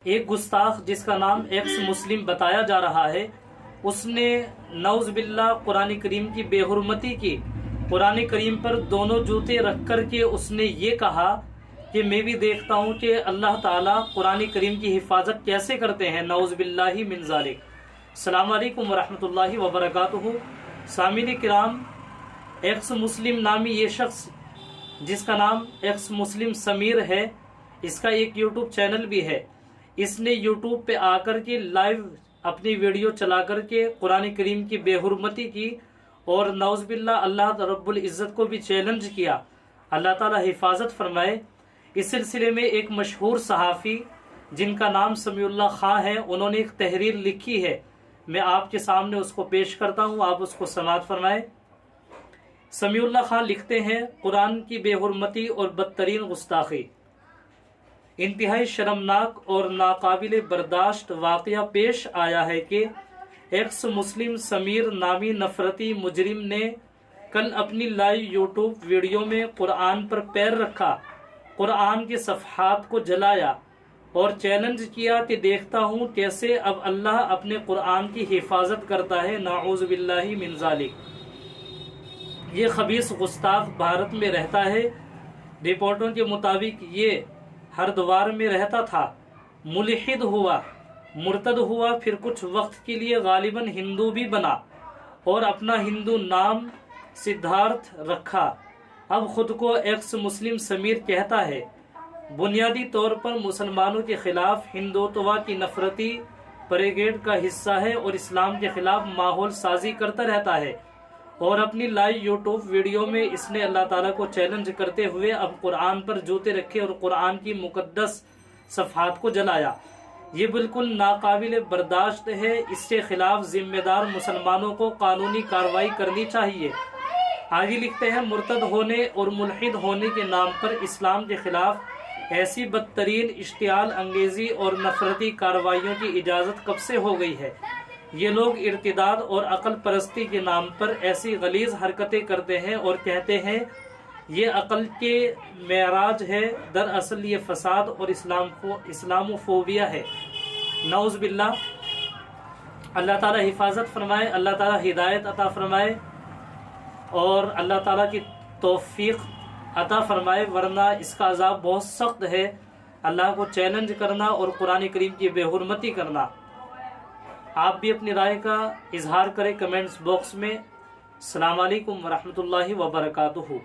ایک گستاخ جس کا نام ایکس مسلم بتایا جا رہا ہے، اس نے نعوذ باللہ قرآن کریم کی بے حرمتی کی۔ قرآن کریم پر دونوں جوتے رکھ کر کے اس نے یہ کہا کہ میں بھی دیکھتا ہوں کہ اللہ تعالیٰ قرآن کریم کی حفاظت کیسے کرتے ہیں، نعوذ باللہ من ذالک۔ السلام علیکم ورحمۃ اللہ وبرکاتہ۔ سامعین کرام، ایکس مسلم نامی یہ شخص جس کا نام ایکس مسلم سمیر ہے، اس کا ایک یوٹیوب چینل بھی ہے۔ اس نے یوٹیوب پہ آ کر کے لائیو اپنی ویڈیو چلا کر کے قرآن کریم کی بے حرمتی کی اور نعوذ باللہ اللہ رب العزت کو بھی چیلنج کیا۔ اللہ تعالی حفاظت فرمائے۔ اس سلسلے میں ایک مشہور صحافی جن کا نام سمیع اللہ خان ہے، انہوں نے ایک تحریر لکھی ہے، میں آپ کے سامنے اس کو پیش کرتا ہوں، آپ اس کو سماعت فرمائیں۔ سمیع اللہ خان لکھتے ہیں، قرآن کی بے حرمتی اور بدترین گستاخی۔ انتہائی شرمناک اور ناقابل برداشت واقعہ پیش آیا ہے کہ ایکس مسلم سمیر نامی نفرتی مجرم نے کل اپنی لائیو یوٹیوب ویڈیو میں قرآن پر پیر رکھا، قرآن کے صفحات کو جلایا اور چیلنج کیا کہ دیکھتا ہوں کیسے اب اللہ اپنے قرآن کی حفاظت کرتا ہے، نعوذ باللہ من ذالک۔ یہ خبیث گستاخ بھارت میں رہتا ہے۔ رپورٹوں کے مطابق یہ ہردوار میں رہتا تھا، ملحد ہوا، مرتد ہوا، پھر کچھ وقت کے لیے غالباً ہندو بھی بنا اور اپنا ہندو نام سدھارتھ رکھا۔ اب خود کو ایکس مسلم سمیر کہتا ہے۔ بنیادی طور پر مسلمانوں کے خلاف ہندوتوا کی نفرتی بریگیڈ کا حصہ ہے اور اسلام کے خلاف ماحول سازی کرتا رہتا ہے، اور اپنی لائیو یوٹیوب ویڈیو میں اس نے اللہ تعالیٰ کو چیلنج کرتے ہوئے اب قرآن پر جوتے رکھے اور قرآن کی مقدس صفحات کو جلایا۔ یہ بالکل ناقابل برداشت ہے۔ اس کے خلاف ذمہ دار مسلمانوں کو قانونی کارروائی کرنی چاہیے۔ آگے لکھتے ہیں، مرتد ہونے اور ملحد ہونے کے نام پر اسلام کے خلاف ایسی بدترین اشتعال انگیزی اور نفرتی کارروائیوں کی اجازت کب سے ہو گئی ہے؟ یہ لوگ ارتداد اور عقل پرستی کے نام پر ایسی غلیظ حرکتیں کرتے ہیں اور کہتے ہیں یہ عقل کے معراج ہے، دراصل یہ فساد اور اسلاموفوبیا ہے، نعوذ باللہ۔ اللہ تعالی حفاظت فرمائے، اللہ تعالی ہدایت عطا فرمائے اور اللہ تعالی کی توفیق عطا فرمائے، ورنہ اس کا عذاب بہت سخت ہے۔ اللہ کو چیلنج کرنا اور قرآن کریم کی بے حرمتی کرنا۔ آپ بھی اپنی رائے کا اظہار کریں کمنٹس باکس میں۔ السلام علیکم ورحمۃ اللہ وبرکاتہ۔